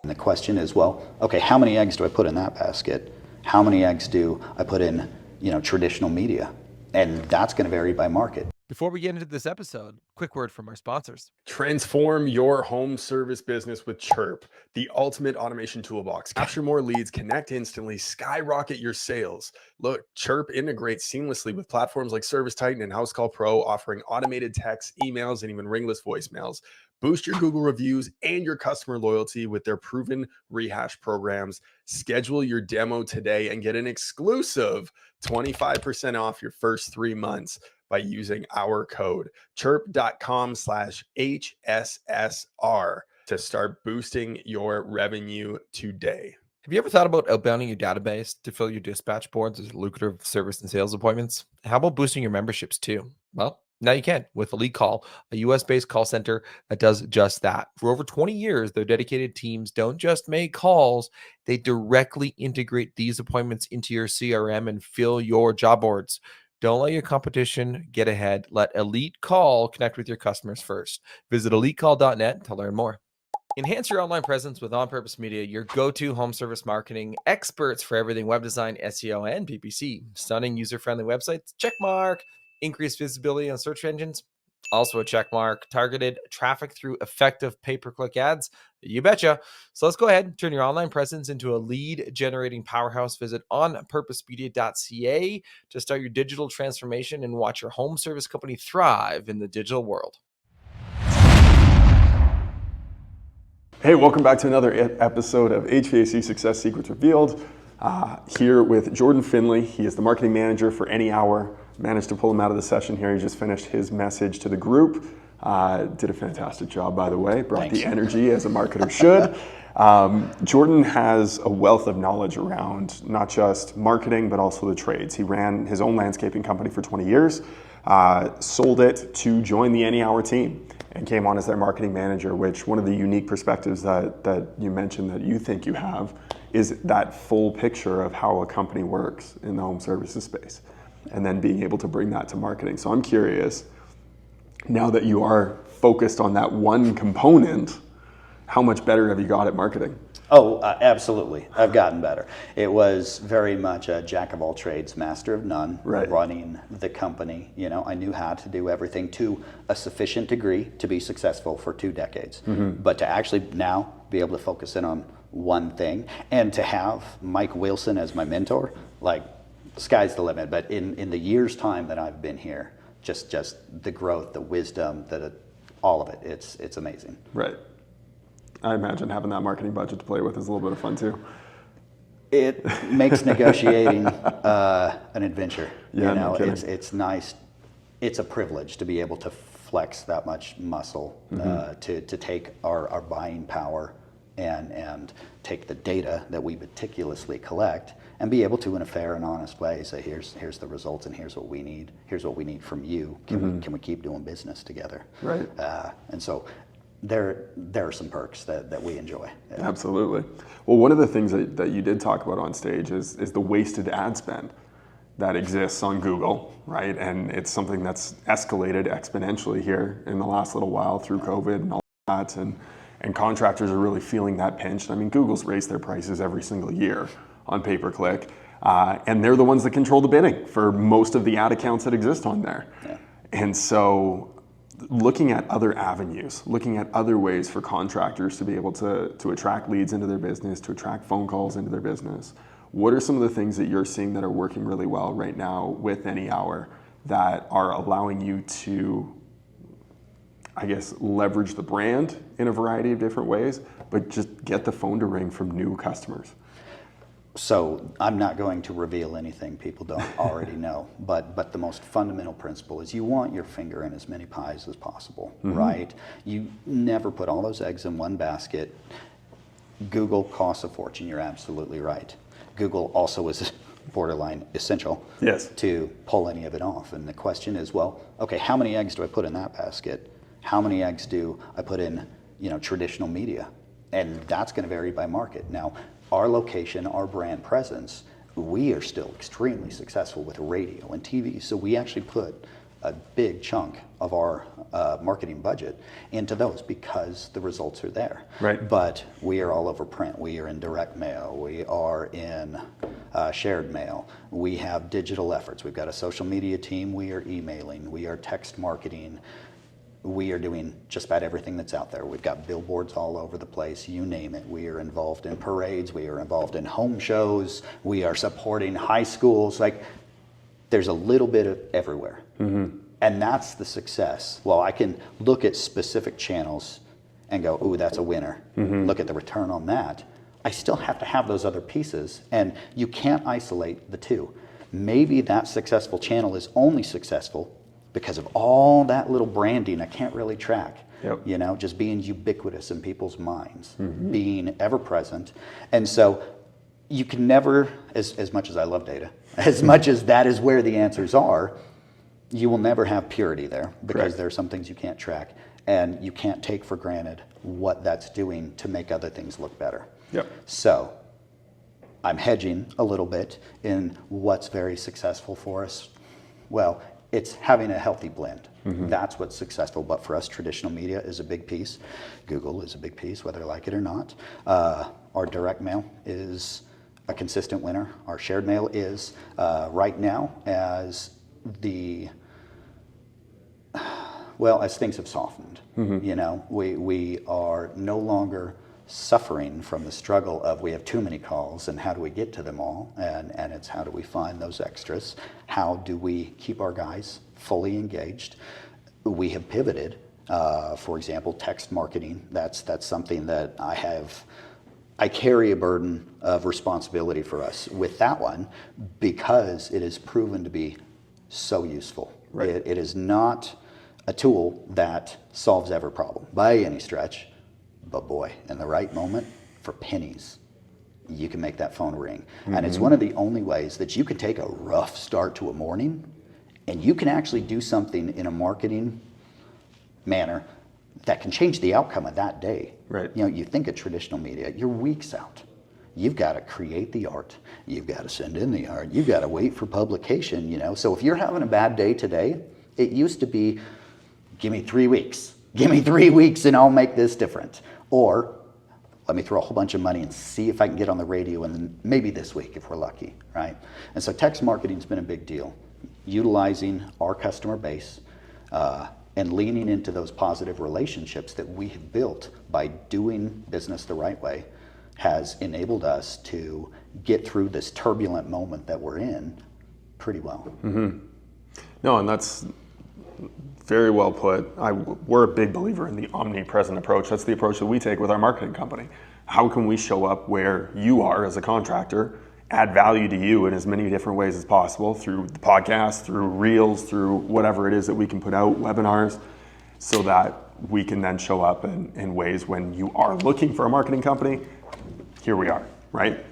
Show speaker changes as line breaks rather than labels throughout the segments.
And the question is, well, okay, how many eggs do I put in that basket? How many eggs do I put in, traditional media? And that's going to vary by market.
Before we get into this episode, quick word from our sponsors.
Transform your home service business with Chirp, the ultimate automation toolbox. Capture more leads, connect instantly, skyrocket your sales. Look, Chirp integrates seamlessly with platforms like Service Titan and House Call Pro, offering automated texts, emails, and even ringless voicemails. Boost your Google reviews and your customer loyalty with their proven rehash programs. Schedule your demo today and get an exclusive 25% off your first 3 months by using our code chirp.com/HSSR to start boosting your revenue today.
Have you ever thought about outbounding your database to fill your dispatch boards as lucrative service and sales appointments? How about boosting your memberships too? Well, now you can with Elite Call, a US-based call center that does just that. For over 20 years, their dedicated teams don't just make calls, they directly integrate these appointments into your CRM and fill your job boards. Don't let your competition get ahead. Let Elite Call connect with your customers first. Visit elitecall.net to learn more. Enhance your online presence with On Purpose Media, your go-to home service marketing experts for everything web design, SEO, and PPC. Stunning user-friendly websites, check mark. Increased visibility on search engines, also a check mark. Targeted traffic through effective pay-per-click ads, you betcha. So let's go ahead and turn your online presence into a lead-generating powerhouse. Visit onpurposemedia.ca to start your digital transformation and watch your home service company thrive in the digital world.
Hey, welcome back to another episode of HVAC Success Secrets Revealed. Here with Jordan Finley. He is the marketing manager for Any Hour. Managed to pull him out of the session here. He just finished his message to the group. Did a fantastic job, by the way. Brought the energy as a marketer should. Jordan has a wealth of knowledge around not just marketing, but also the trades. He ran his own landscaping company for 20 years, sold it to join the Any Hour team, and came on as their marketing manager, which one of the unique perspectives that you mentioned that you think you have is that full picture of how a company works in the home services space, and then being able to bring that to marketing. So I'm curious, now that you are focused on that one component, how much better have you got at marketing?
Oh, absolutely. I've gotten better. It was very much a jack of all trades, master of none,
right.
Running the company. I knew how to do everything to a sufficient degree to be successful for 2 decades. Mm-hmm. But to actually now be able to focus in on one thing and to have Mike Wilson as my mentor, like, sky's the limit. But in the year's time that I've been here, just the growth, the wisdom, all of it, it's amazing.
Right. I imagine having that marketing budget to play with is a little bit of fun too.
It makes negotiating an adventure.
Yeah, no kidding.
It's nice. It's a privilege to be able to flex that much muscle, mm-hmm. to take our buying power and take the data that we meticulously collect and be able to, in a fair and honest way, say, here's the results and here's what we need. Here's what we need from you. Can we keep doing business together?
Right.
And so there are some perks that we enjoy. Yeah.
Absolutely. Well, one of the things that you did talk about on stage is the wasted ad spend that exists on Google, right? And it's something that's escalated exponentially here in the last little while through COVID and all that. And contractors are really feeling that pinch. I mean, Google's raised their prices every single year on pay-per-click, and they're the ones that control the bidding for most of the ad accounts that exist on there. Yeah. And so looking at other avenues, looking at other ways for contractors to be able to attract leads into their business, to attract phone calls into their business, what are some of the things that you're seeing that are working really well right now with Any Hour that are allowing you to, I guess, leverage the brand in a variety of different ways, but just get the phone to ring from new customers?
So I'm not going to reveal anything people don't already know, but the most fundamental principle is you want your finger in as many pies as possible, mm-hmm. right? You never put all those eggs in one basket. Google costs a fortune, you're absolutely right. Google also is borderline essential,
yes,
to pull any of it off. And the question is, well, okay, how many eggs do I put in that basket? How many eggs do I put in, traditional media? And that's going to vary by market. Now, our location, our brand presence, we are still extremely successful with radio and TV. So we actually put a big chunk of our marketing budget into those because the results are there.
Right.
But we are all over print. We are in direct mail. We are in shared mail. We have digital efforts. We've got a social media team. We are emailing. We are text marketing. We are doing just about everything that's out there. We've got billboards all over the place, you name it. We are involved in parades. We are involved in home shows. We are supporting high schools. Like, there's a little bit of everywhere. Mm-hmm. And that's the success. Well, I can look at specific channels and go, ooh, that's a winner. Mm-hmm. Look at the return on that. I still have to have those other pieces, and you can't isolate the two. Maybe that successful channel is only successful because of all that little branding I can't really track.
Yep.
You know, just being ubiquitous in people's minds, mm-hmm. being ever present. And so you can never, as much as I love data, as much as that is where the answers are, you will never have purity there because
Correct.
there are some things you can't track, and you can't take for granted what that's doing to make other things look better.
Yep.
So I'm hedging a little bit in what's very successful for us. Well, it's having a healthy blend. Mm-hmm. That's what's successful. But for us, traditional media is a big piece. Google is a big piece, whether I like it or not. Our direct mail is a consistent winner. Our shared mail is right now as things have softened. Mm-hmm. You know, we are no longer suffering from the struggle of we have too many calls and how do we get to them all, and it's how do we find those extras, how do we keep our guys fully engaged. We have pivoted, for example, text marketing. That's something that I carry a burden of responsibility for us with that one because it has proven to be so useful.
Right.
It is not a tool that solves every problem by any stretch. But boy, in the right moment, for pennies, you can make that phone ring. Mm-hmm. And it's one of the only ways that you can take a rough start to a morning and you can actually do something in a marketing manner that can change the outcome of that day.
Right.
You know, you think of traditional media, you're weeks out. You've got to create the art. You've got to send in the art. You've got to wait for publication, you know. So if you're having a bad day today, it used to be, give me 3 weeks. Give me 3 weeks and I'll make this different. Or let me throw a whole bunch of money and see if I can get on the radio, and then maybe this week if we're lucky, right? And so text marketing's been a big deal. Utilizing our customer base and leaning into those positive relationships that we have built by doing business the right way has enabled us to get through this turbulent moment that we're in pretty well.
Mm-hmm. No, and that's very well put. We're a big believer in the omnipresent approach. That's the approach that we take with our marketing company. How can we show up where you are as a contractor, add value to you in as many different ways as possible, through the podcast, through reels, through whatever it is that we can put out, webinars, so that we can then show up in ways when you are looking for a marketing company, here we are, right?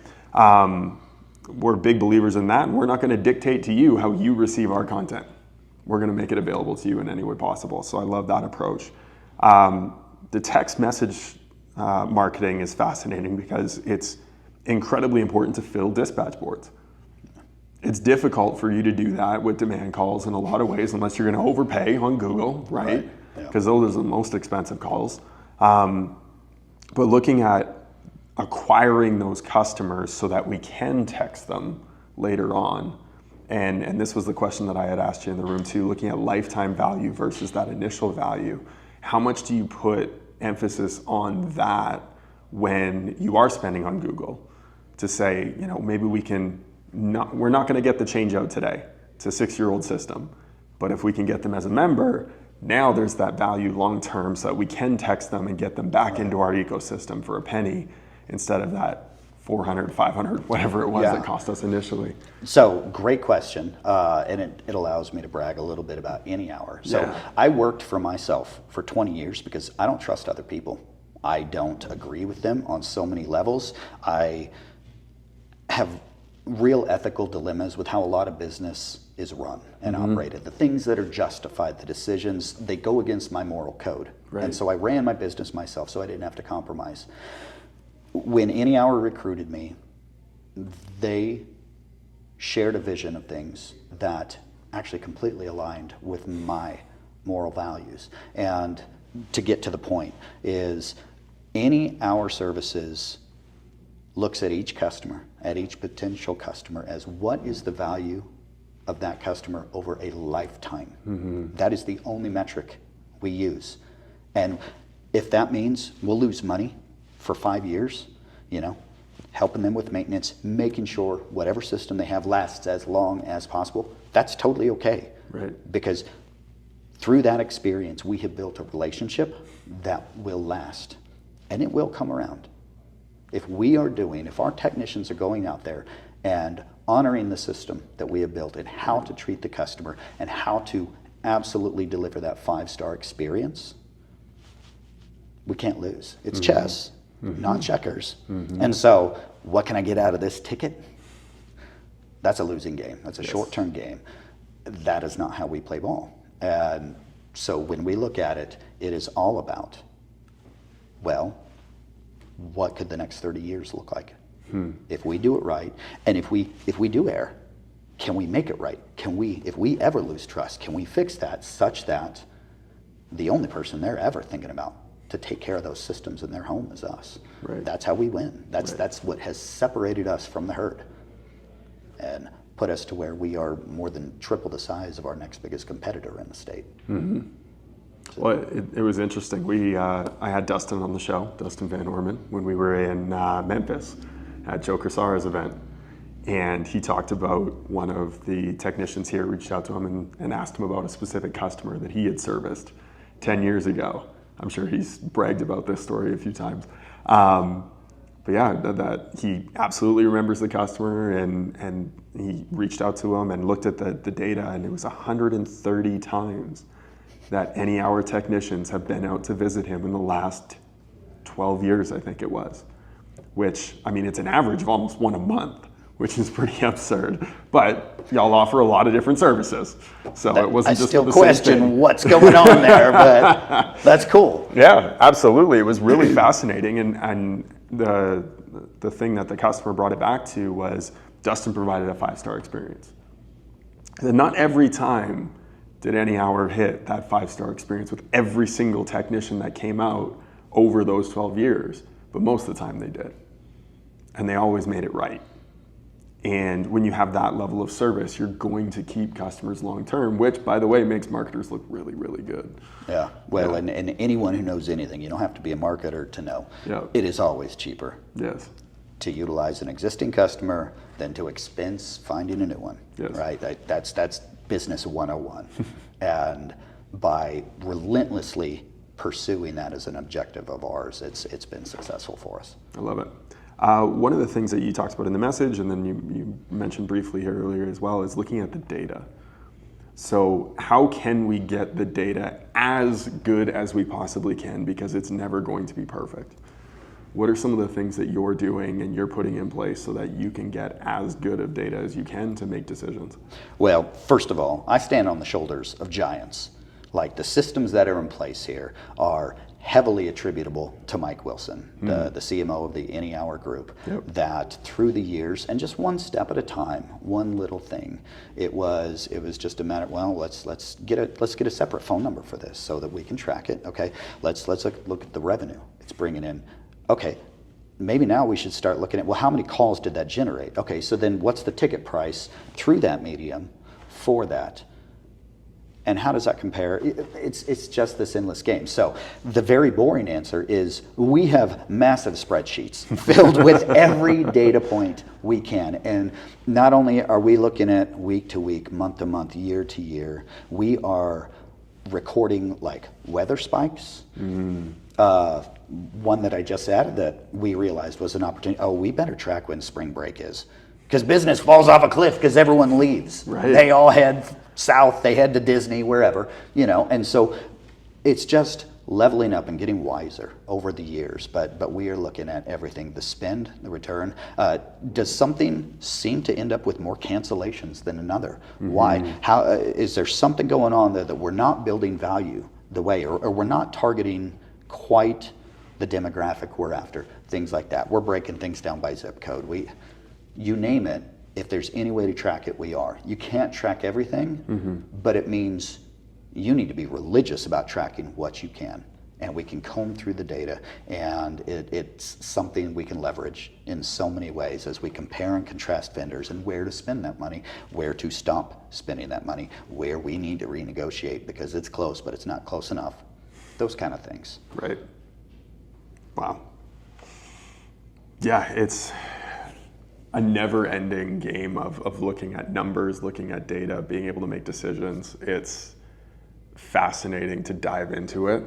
We're big believers in that, and we're not going to dictate to you how you receive our content. We're going to make it available to you in any way possible. So I love that approach. The text message marketing is fascinating because it's incredibly important to fill dispatch boards. It's difficult for you to do that with demand calls in a lot of ways, unless you're going to overpay on Google, right? Because those are the most expensive calls. But looking at acquiring those customers so that we can text them later on. And this was the question that I had asked you in the room too, looking at lifetime value versus that initial value. How much do you put emphasis on that when you are spending on Google to say, you know, maybe we're not going to get the change out today. It's a 6-year-old system. But if we can get them as a member, now there's that value long term so that we can text them and get them back into our ecosystem for a penny instead of that 400, 500, whatever it was that cost us initially.
So great question, and it allows me to brag a little bit about Any Hour. So I worked for myself for 20 years because I don't trust other people. I don't agree with them on so many levels. I have real ethical dilemmas with how a lot of business is run and operated. The things that are justified, the decisions, they go against my moral code. Right. And so I ran my business myself so I didn't have to compromise. When Any Hour recruited me, they shared a vision of things that actually completely aligned with my moral values. And to get to the point is any hour services looks at each customer, at each potential customer, as what is the value of that customer over a lifetime. That is the only metric we use. And if that means we'll lose money for 5 years, helping them with maintenance, making sure whatever system they have lasts as long as possible, that's totally okay.
Right.
Because through that experience, we have built a relationship that will last, and it will come around. If our technicians are going out there and honoring the system that we have built and how to treat the customer and how to absolutely deliver that 5-star experience, we can't lose. It's chess, not checkers. And so, what can I get out of this ticket? That's a losing game. That's a short-term game. That is not how we play ball. And so when we look at it, it is all about, well, what could the next 30 years look like? If we do it right, and if we do err, can we make it right? If we ever lose trust, can we fix that such that the only person they're ever thinking about to take care of those systems in their home is us?
Right.
That's how we win. That's what has separated us from the herd and put us to where we are more than triple the size of our next biggest competitor in the state.
Well, it was interesting. I had Dustin on the show, Dustin Van Orman, when we were in Memphis at Joe Crisara's event. And he talked about one of the technicians here reached out to him and asked him about a specific customer that he had serviced 10 years ago. I'm sure he's bragged about this story a few times. But yeah, that he absolutely remembers the customer, and he reached out to him and looked at the data, and it was 130 times that any hour technicians have been out to visit him in the last 12 years, I think it was. Which, I mean, it's an average of almost one a month, which is pretty absurd. But y'all offer a lot of different services, so it wasn't just the same thing. I still question
what's going on there, but that's cool.
Yeah, absolutely. It was really fascinating, and the thing that the customer brought it back to was Dustin provided a 5-star experience. And not every time did any hour hit that 5-star experience with every single technician that came out over those 12 years, but most of the time they did. And they always made it right. And when you have that level of service, you're going to keep customers long term, which, by the way, makes marketers look really, really good.
Yeah, well, and anyone who knows anything, you don't have to be a marketer to know, it is always cheaper to utilize an existing customer than to expense finding a new one, right? That's business 101. And by relentlessly pursuing that as an objective of ours, it's been successful for us.
I love it. One of the things that you talked about in the message, and then you mentioned briefly here earlier as well, is looking at the data. So how can we get the data as good as we possibly can, because it's never going to be perfect? What are some of the things that you're doing and you're putting in place so that you can get as good of data as you can to make decisions?
Well, first of all, I stand on the shoulders of giants. Like, the systems that are in place here are heavily attributable to Mike Wilson, the CMO of the Any Hour Group, that through the years, and just one step at a time, one little thing, it was just a matter, well, let's get a separate phone number for this so that we can track it. Okay, let's look at the revenue it's bringing in. Okay, maybe now we should start looking at, well, how many calls did that generate? Okay, so then what's the ticket price through that medium for that? And how does that compare? It's just this endless game. So the very boring answer is we have massive spreadsheets filled with every data point we can. And not only are we looking at week to week, month to month, year to year, we are recording like weather spikes. One that I just added that we realized was an opportunity. Oh, we better track when spring break is, because business falls off a cliff because everyone leaves.
Right.
They all head south, they head to Disney, wherever, and so it's just leveling up and getting wiser over the years, but we are looking at everything, the spend, the return. Does something seem to end up with more cancellations than another? Why? How is there something going on there that we're not building value the way, or we're not targeting quite the demographic we're after? Things like that. We're breaking things down by zip code. You name it, if there's any way to track it, we are. You can't track everything, but it means you need to be religious about tracking what you can. And we can comb through the data, and it's something we can leverage in so many ways as we compare and contrast vendors and where to spend that money, where to stop spending that money, where we need to renegotiate because it's close but it's not close enough. Those kind of things.
Right. Wow. Yeah, it's a never-ending game of looking at numbers, looking at data, being able to make decisions. It's fascinating to dive into it.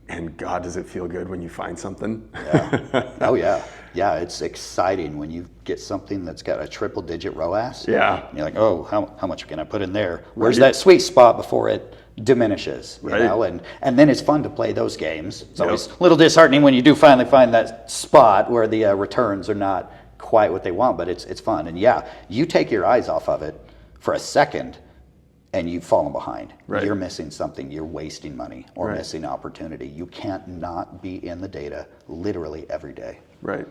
And God, does it feel good when you find something?
Yeah. Oh yeah. Yeah, it's exciting when you get something that's got a triple-digit ROAS.
Yeah.
And you're like, oh, how much can I put in there? Where's that sweet spot before it diminishes? You know? And then it's fun to play those games. It's always a little disheartening when you do finally find that spot where the returns are not quite what they want, but it's fun. And yeah, you take your eyes off of it for a second, and you've fallen behind.
Right.
You're missing something. You're wasting money or missing opportunity. You can't not be in the data literally every day.
Right.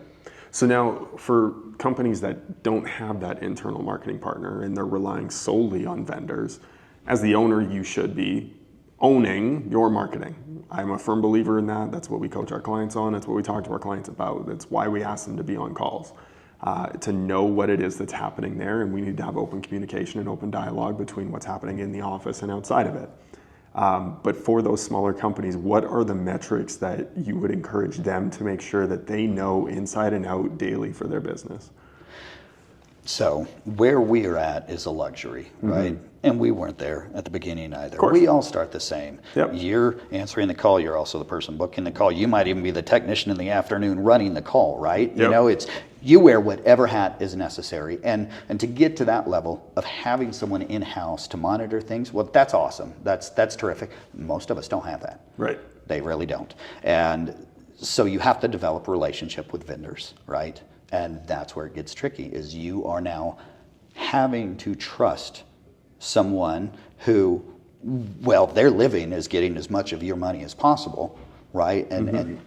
So now for companies that don't have that internal marketing partner and they're relying solely on vendors, as the owner, you should be owning your marketing. I'm a firm believer in that. That's what we coach our clients on. That's what we talk to our clients about. That's why we ask them to be on calls. To know what it is that's happening there, and we need to have open communication and open dialogue between what's happening in the office and outside of it. But for those smaller companies, what are the metrics that you would encourage them to make sure that they know inside and out daily for their business?
So where we are at is a luxury, right? And we weren't there at the beginning either.
course.
We all start the same.
Yep.
You're answering the call. You're also the person booking the call. You might even be the technician in the afternoon running the call, right?
Yep.
You know, it's you wear whatever hat is necessary. And to get to that level of having someone in-house to monitor things, well, that's awesome. That's terrific. Most of us don't have that.
Right.
They really don't. And so you have to develop a relationship with vendors, right? And that's where it gets tricky, is you are now having to trust someone who, well, their living is getting as much of your money as possible, right? And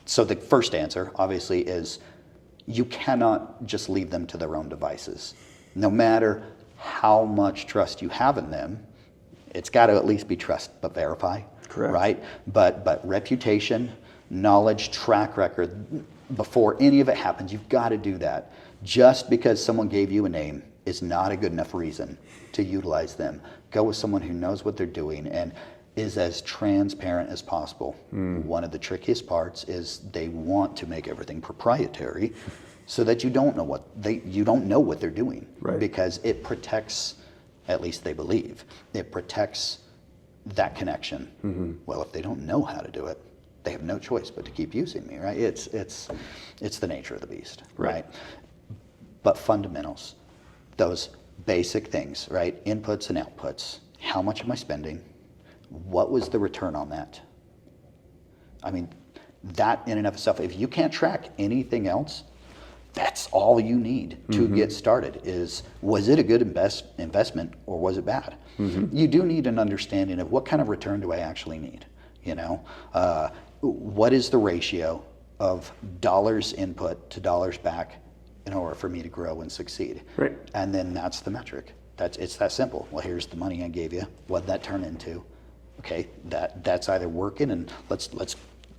so the first answer, obviously, is you cannot just leave them to their own devices. No matter how much trust you have in them, it's got to at least be trust but verify,
Correct.
right? But reputation, knowledge, track record, before any of it happens, you've got to do that. Just because someone gave you a name is not a good enough reason to utilize them. Go with someone who knows what they're doing and is as transparent as possible. One of the trickiest parts is they want to make everything proprietary so that you don't know what they're doing.
Right.
Because it protects, at least they believe, it protects that connection. Well, if they don't know how to do it, they have no choice but to keep using me, right? It's the nature of the beast, right? But fundamentals, those basic things, right? Inputs and outputs. How much am I spending? What was the return on that? I mean, that in and of itself, if you can't track anything else, that's all you need to get started is, was it a good investment or was it bad? You do need an understanding of what kind of return do I actually need, you know? What is the ratio of dollars input to dollars back in order for me to grow and succeed?
Right.
And then that's the metric. It's that simple. Well, here's the money I gave you. What'd that turn into? Okay, that's either working and let's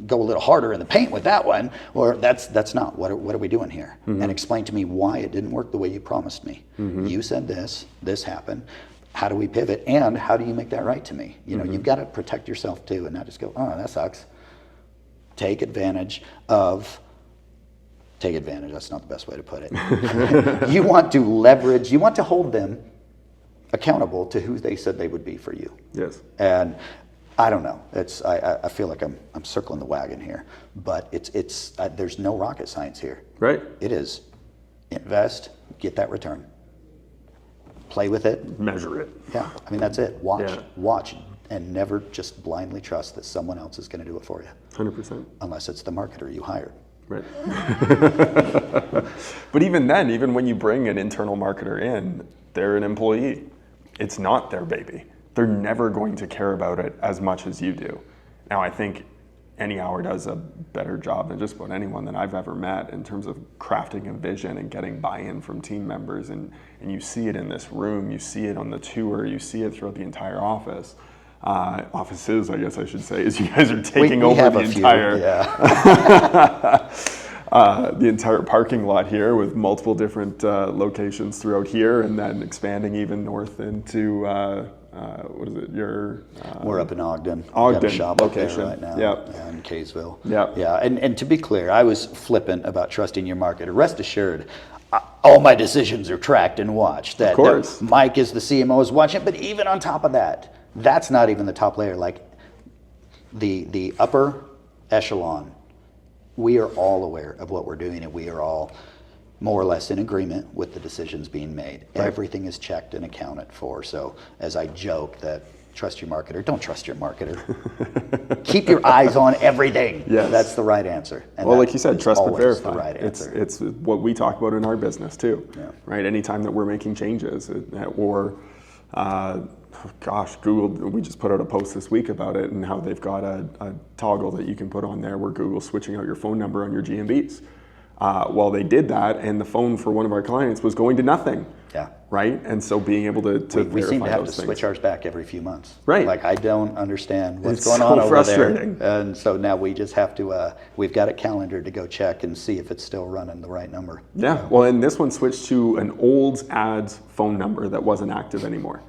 go a little harder in the paint with that one, or that's not. What are we doing here? And explain to me why it didn't work the way you promised me. You said this happened. How do we pivot? And how do you make that right to me? You know, you've got to protect yourself too, and not just go, oh, that sucks. Take advantage, that's not the best way to put it. You want to leverage, you want to hold them accountable to who they said they would be for you.
Yes.
And I don't know, I feel like I'm circling the wagon here, but it's there's no rocket science here.
Right.
It is invest, get that return. Play with it.
Measure it.
Yeah, I mean, that's it. Watch, and never just blindly trust that someone else is going to do it for you.
100%.
Unless it's the marketer you hired.
Right. But even then, even when you bring an internal marketer in, they're an employee. It's not their baby. They're never going to care about it as much as you do. Now, I think Any Hour does a better job than just about anyone that I've ever met in terms of crafting a vision and getting buy-in from team members. And you see it in this room, you see it on the tour, you see it throughout the entire office. Offices, I guess I should say, is you guys are taking
We
over
have
the
a few,
entire
yeah.
the entire parking lot here with multiple different locations throughout here, and then expanding even north into what is it?
We're up in Ogden.
Ogden
Got a shop up
location.
there right now.
Yep.
Yeah, in Kaysville.
Yep.
Yeah, and to be clear, I was flippant about trusting your market. Rest assured, all my decisions are tracked and watched. That,
of course.
that Mike is the CMO is watching, but even on top of that, that's not even the top layer. Like the upper echelon, we are all aware of what we're doing, and we are all more or less in agreement with the decisions being made.
Right.
Everything is checked and accounted for. So as I joke that trust your marketer, don't trust your marketer. Keep your eyes on everything.
Yes.
That's the right answer. And
Well,
that
like you said,
is
trust but
always
verify.
the right answer.
It's what we talk about in our business too,
Yeah.
right? Anytime that we're making changes, or Google, we just put out a post this week about it and how they've got a toggle that you can put on there where Google's switching out your phone number on your GMBs. Well, they did that, and the phone for one of our clients was going to nothing.
Yeah.
Right? And so being able to
We
verify
seem to have to
those things.
switch ours back every few months.
Right.
Like I don't understand what's
It's
going
so
on over
frustrating.
there. And so now we just have to, we've got a calendar to go check and see if it's still running the right number.
Yeah, well, and this one switched to an old ads phone number that wasn't active anymore.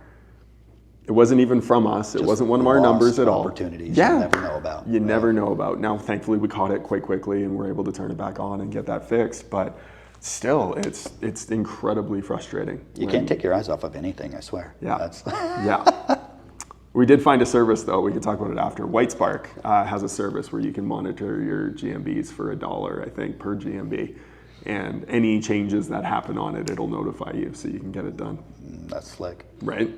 It wasn't even from us. It
Just
wasn't one of our
lost
numbers at all.
opportunities
Yeah.
you never know about.
You never know about. Now, thankfully, we caught it quite quickly and were able to turn it back on and get that fixed. But still, it's incredibly frustrating.
You can't take your eyes off of anything, I swear.
Yeah.
That's
Yeah. We did find a service, though. We can talk about it after. White Spark has a service where you can monitor your GMBs for $1, I think, per GMB. And any changes that happen on it, it'll notify you so you can get it done.
that's slick.
Right?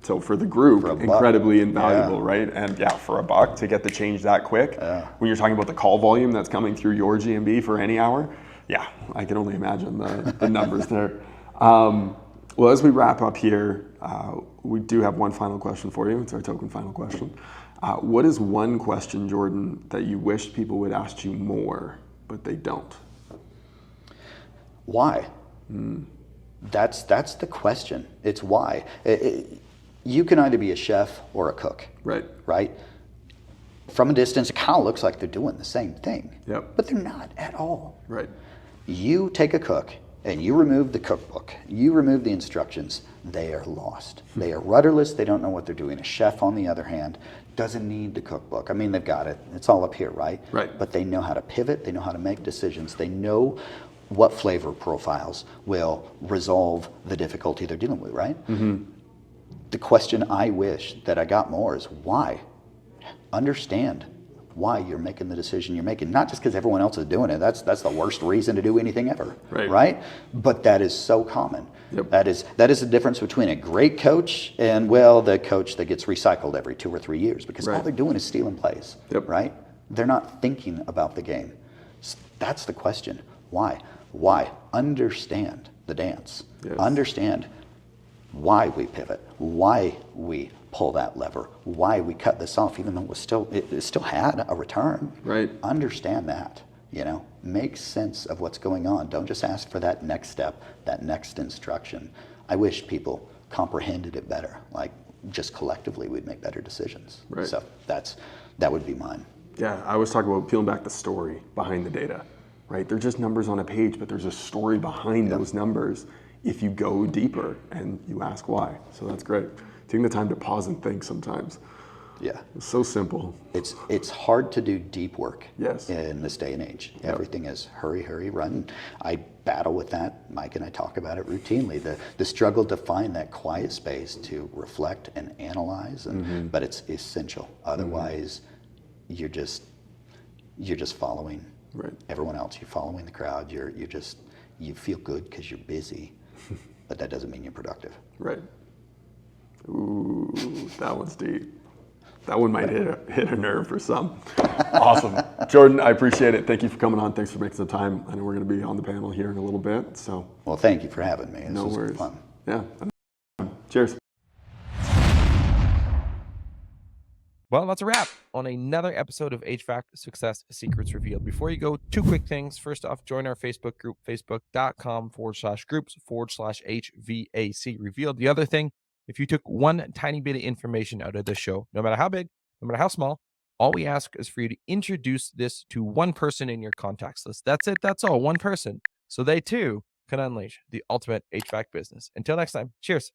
So for the group,
For a buck.
incredibly invaluable,
Yeah.
right? And yeah, for a buck to get the change that quick, when you're talking about the call volume that's coming through your GMB for any hour, yeah, I can only imagine the numbers there. Well, as we wrap up here, we do have one final question for you. It's our token final question. What is one question, Jordan, that you wish people would ask you more, but they don't?
Why? That's the question. It's why. You can either be a chef or a cook.
Right.
Right? From a distance, it kind of looks like they're doing the same thing.
Yep.
But they're not at all.
Right.
You take a cook and you remove the cookbook, you remove the instructions, they are lost. They are rudderless, they don't know what they're doing. A chef, on the other hand, doesn't need the cookbook. I mean, they've got it, it's all up here, right?
Right.
But they know how to pivot, they know how to make decisions, they know what flavor profiles will resolve the difficulty they're dealing with, right? Mm-hmm. The question I wish that I got more is why? Understand why you're making the decision you're making. Not just because everyone else is doing it. That's the worst reason to do anything ever, right? But that is so common.
Yep.
That is the difference between a great coach and, well, the coach that gets recycled every 2 or 3 years, because all they're doing is stealing plays, right? They're not thinking about the game. That's the question. Why? Why? Understand the dance.
Yes.
Understand why we pivot, why we pull that lever, why we cut this off, even though it still had a return.
Right.
Understand that, make sense of what's going on. Don't just ask for that next step, that next instruction. I wish people comprehended it better. Like, just collectively we'd make better decisions.
Right.
So that would be mine.
Yeah, I always talk about peeling back the story behind the data, right? They're just numbers on a page, but there's a story behind those numbers if you go deeper and you ask why. So that's great. Taking the time to pause and think sometimes.
Yeah.
It's so simple.
It's hard to do deep work
Yes.
in this day and age. Everything is hurry, hurry, run. I battle with that. Mike and I talk about it routinely. The struggle to find that quiet space to reflect and analyze, but it's essential. Otherwise, you're just following everyone else. You're following the crowd. You feel good because you're busy, but that doesn't mean you're productive.
Right. Ooh, that one's deep. That one might hit a nerve for some. Awesome. Jordan, I appreciate it. Thank you for coming on. Thanks for making some time. I know we're going to be on the panel here in a little bit. So.
Well, thank you for having me.
No
was
worries.
fun.
Yeah. Cheers.
Well, that's a wrap on another episode of HVAC Success Secrets Revealed. Before you go, two quick things. First off, join our Facebook group, facebook.com/groups/HVAC Revealed. The other thing, if you took one tiny bit of information out of this show, no matter how big, no matter how small, all we ask is for you to introduce this to one person in your contacts list. That's it. That's all. One person. So they too can unleash the ultimate HVAC business. Until next time, cheers.